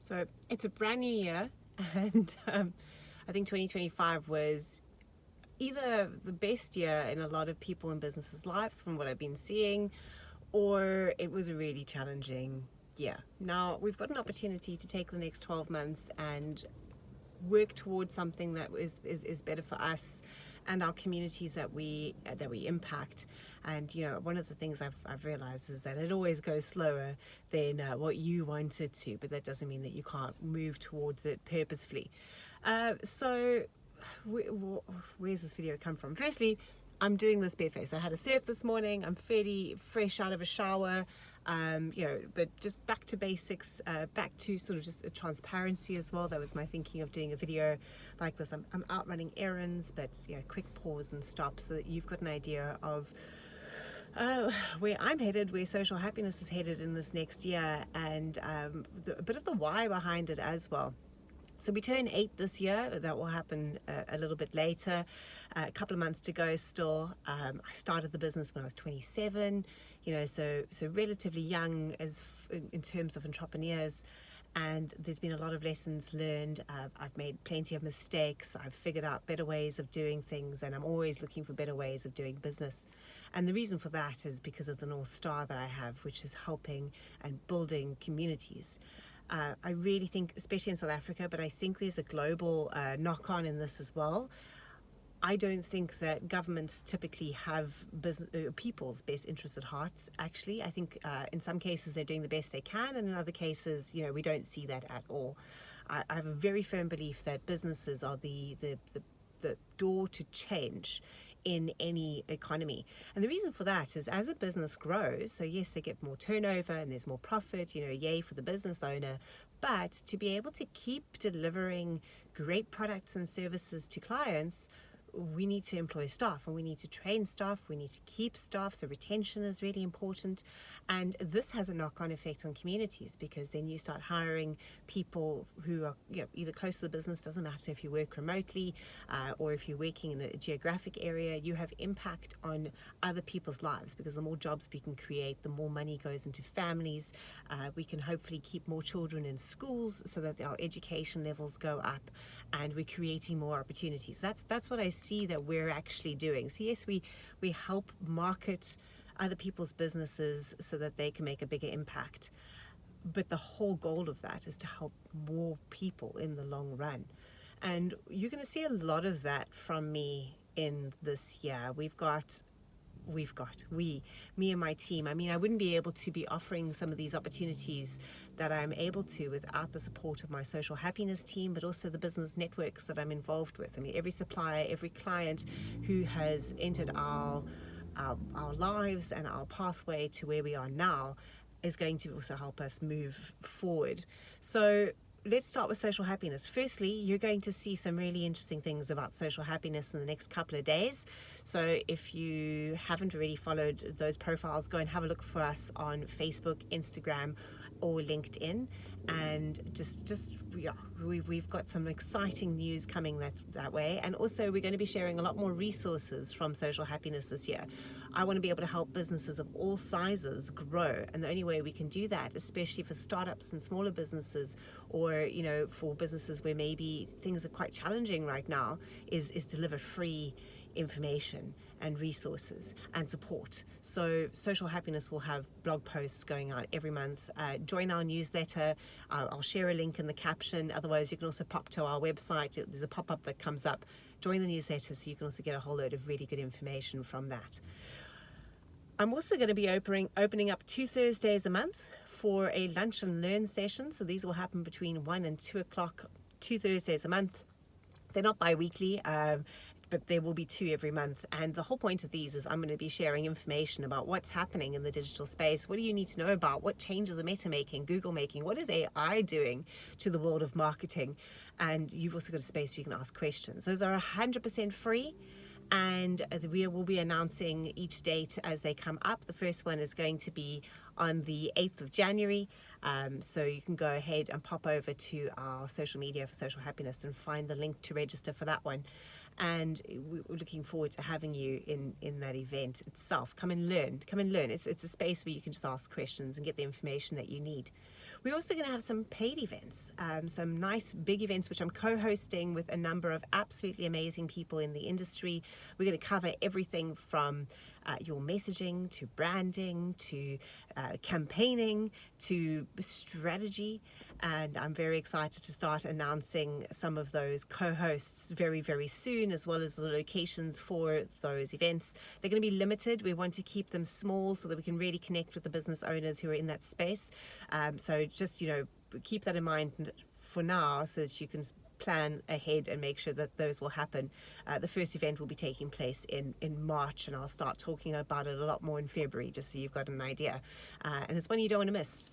So it's a brand new year, and I think 2025 was either the best year in a lot of people and businesses' lives from what I've been seeing, or it was a really challenging year. Now we've got an opportunity to take the next 12 months and work towards something that is better for us and our communities that we impact. And one of the things I've realized is that it always goes slower than what you want it to, but that doesn't mean that you can't move towards it purposefully. So where's this video come from? Firstly, I'm doing this bareface. I had a surf this morning. I'm fairly fresh out of a shower. But just back to basics, back to sort of just a transparency as well. That was my thinking of doing a video like this. I'm out running errands, but quick pause and stop so that you've got an idea of where I'm headed, where social happiness is headed in this next year, and a bit of the why behind it as well. So we turn 8 this year. That will happen a little bit later. A couple of months to go still. I started the business when I was 27, so relatively young in terms of entrepreneurs. And there's been a lot of lessons learned. I've made plenty of mistakes. I've figured out better ways of doing things, and I'm always looking for better ways of doing business. And the reason for that is because of the North Star that I have, which is helping and building communities. I really think, especially in South Africa, but I think there's a global knock-on in this as well. I don't think that governments typically have people's best interests at heart, actually. I think in some cases they're doing the best they can, and in other cases, we don't see that at all. I have a very firm belief that businesses are the door to change in any economy. And the reason for that is as a business grows, so yes, they get more turnover and there's more profit, yay for the business owner, but to be able to keep delivering great products and services to clients, we need to employ staff, and we need to train staff, we need to keep staff, so retention is really important. And this has a knock-on effect on communities, because then you start hiring people who are either close to the business. Doesn't matter if you work remotely or if you're working in a geographic area, you have impact on other people's lives, because the more jobs we can create, the more money goes into families. We can hopefully keep more children in schools so that our education levels go up, and we're creating more opportunities. That's what I see that we're actually doing. So yes, we help market other people's businesses so that they can make a bigger impact, but the whole goal of that is to help more people in the long run. And you're going to see a lot of that from me in this year. Me and my team. I mean, I wouldn't be able to be offering some of these opportunities that I'm able to without the support of my social happiness team, but also the business networks that I'm involved with. I mean, every supplier, every client who has entered our lives and our pathway to where we are now is going to also help us move forward. So let's start with social happiness. Firstly, you're going to see some really interesting things about social happiness in the next couple of days. So if you haven't already followed those profiles, go and have a look for us on Facebook, Instagram, or LinkedIn. And we've got some exciting news coming that way. And also we're going to be sharing a lot more resources from social happiness this year. I want to be able to help businesses of all sizes grow, and the only way we can do that, especially for startups and smaller businesses, or for businesses where maybe things are quite challenging right now, is deliver free information and resources and support. So social happiness will have blog posts going out every month. Join our newsletter. I'll share a link in the caption. Otherwise, you can also pop to our website. There's a pop-up that comes up. Join the newsletter so you can also get a whole load of really good information from that. I'm also going to be opening up 2 Thursdays a month for a lunch and learn session. So these will happen between 1 and 2 o'clock, 2 Thursdays a month. They're not bi-weekly, but there will be 2 every month. And the whole point of these is I'm going to be sharing information about what's happening in the digital space. What do you need to know about? What changes are Meta making, Google making? What is AI doing to the world of marketing? And you've also got a space where you can ask questions. Those are 100% free. And we will be announcing each date as they come up. The first one is going to be on the 8th of January. So you can go ahead and pop over to our social media for Social Happiness and find the link to register for that one. And we're looking forward to having you in that event itself. Come and learn. It's a space where you can just ask questions and get the information that you need. We're also going to have some paid events, some nice big events, which I'm co-hosting with a number of absolutely amazing people in the industry. We're going to cover everything from your messaging to branding to campaigning to strategy, and I'm very excited to start announcing some of those co-hosts very, very soon, as well as the locations for those events. They're going to be limited. We want to keep them small so that we can really connect with the business owners who are in that space. So just, keep that in mind for now so that you can plan ahead and make sure that those will happen. The first event will be taking place in March, and I'll start talking about it a lot more in February, just so you've got an idea. And it's one you don't want to miss.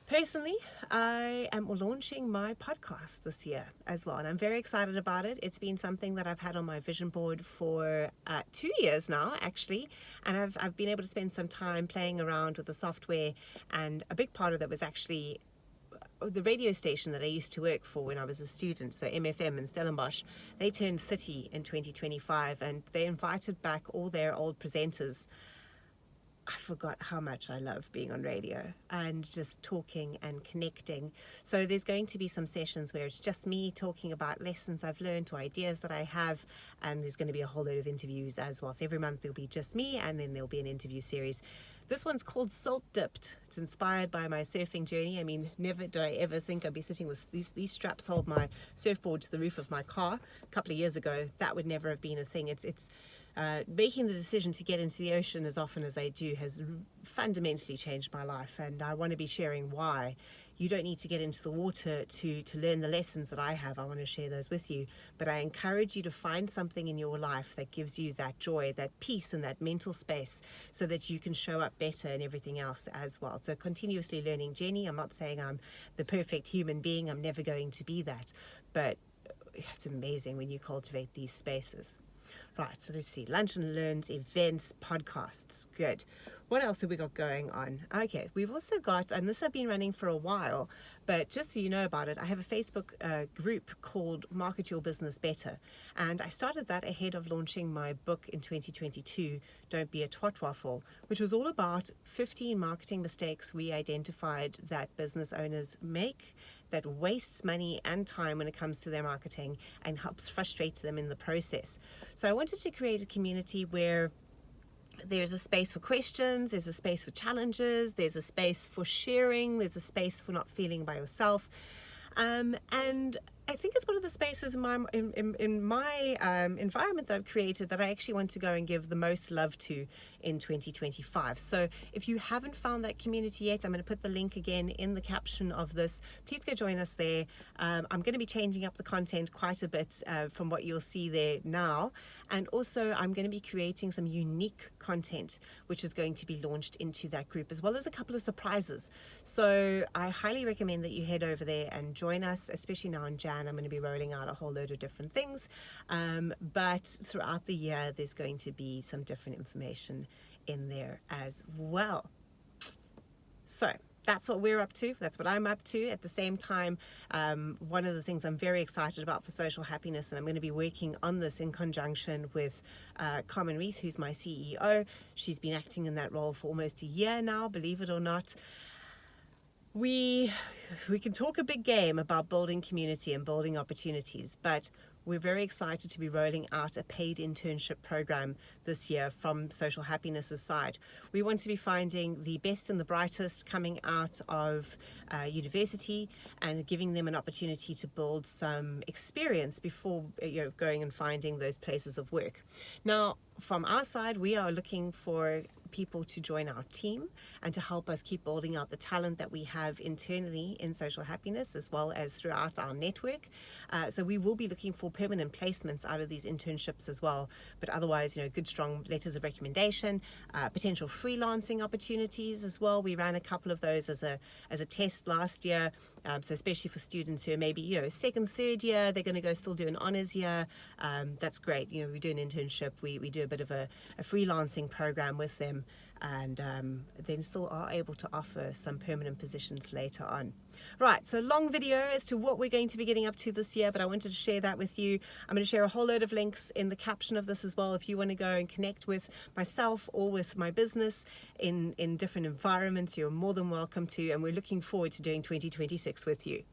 Personally, I am launching my podcast this year as well, and I'm very excited about it. It's been something that I've had on my vision board for 2 years now, actually, and I've been able to spend some time playing around with the software, and a big part of that was actually the radio station that I used to work for when I was a student, so MFM in Stellenbosch. They turned 30 in 2025, and they invited back all their old presenters. I forgot how much I love being on radio and just talking and connecting. So there's going to be some sessions where it's just me talking about lessons I've learned or ideas that I have, and there's going to be a whole load of interviews as well. So every month there'll be just me, and then there'll be an interview series. This one's called Salt Dipped. It's inspired by my surfing journey. I mean, never did I ever think I'd be sitting with these straps hold my surfboard to the roof of my car. A couple of years ago, that would never have been a thing. It's making the decision to get into the ocean as often as I do has fundamentally changed my life, and I want to be sharing why. You don't need to get into the water to learn the lessons that I have. I want to share those with you, but I encourage you to find something in your life that gives you that joy, that peace, and that mental space so that you can show up better in everything else as well. So continuously learning journey. I'm not saying I'm the perfect human being. I'm never going to be that, but it's amazing when you cultivate these spaces. Right, so let's see. Lunch and Learns, events, podcasts. Good. What else have we got going on? Okay, we've also got, and this I've been running for a while, but just so you know about it, I have a Facebook group called Market Your Business Better. And I started that ahead of launching my book in 2022, Don't Be a Twat Waffle, which was all about 15 marketing mistakes we identified that business owners make that wastes money and time when it comes to their marketing and helps frustrate them in the process. So I wanted to create a community where there's a space for questions, there's a space for challenges, there's a space for sharing, there's a space for not feeling by yourself. And I think it's one of the spaces in my environment that I've created that I actually want to go and give the most love to in 2025. So if you haven't found that community yet, I'm going to put the link again in the caption of this. Please go join us there. I'm going to be changing up the content quite a bit from what you'll see there now. And also I'm going to be creating some unique content, which is going to be launched into that group, as well as a couple of surprises. So I highly recommend that you head over there and join us, especially now in Jan. I'm going to be rolling out a whole load of different things. But throughout the year, there's going to be some different information in there as well. So that's what we're up to. That's what I'm up to. At the same time, one of the things I'm very excited about for Social Happiness, and I'm going to be working on this in conjunction with Carmen Reith, who's my CEO. She's been acting in that role for almost a year now, believe it or not. We can talk a big game about building community and building opportunities, but we're very excited to be rolling out a paid internship program this year from Social Happiness's side. We want to be finding the best and the brightest coming out of university and giving them an opportunity to build some experience before going and finding those places of work. Now, from our side, we are looking for people to join our team and to help us keep building out the talent that we have internally in Social Happiness, as well as throughout our network. So we will be looking for permanent placements out of these internships as well. But otherwise, good, strong letters of recommendation, potential freelancing opportunities as well. We ran a couple of those as a test last year. So especially for students who are maybe, second, third year, they're going to go still do an honors year. That's great. We do an internship. We do a bit of a freelancing program with them. and then still are able to offer some permanent positions later on. Right, so long video as to what we're going to be getting up to this year, but I wanted to share that with you. I'm going to share a whole load of links in the caption of this as well if you want to go and connect with myself or with my business in different environments. You're more than welcome to, and we're looking forward to doing 2026 with you.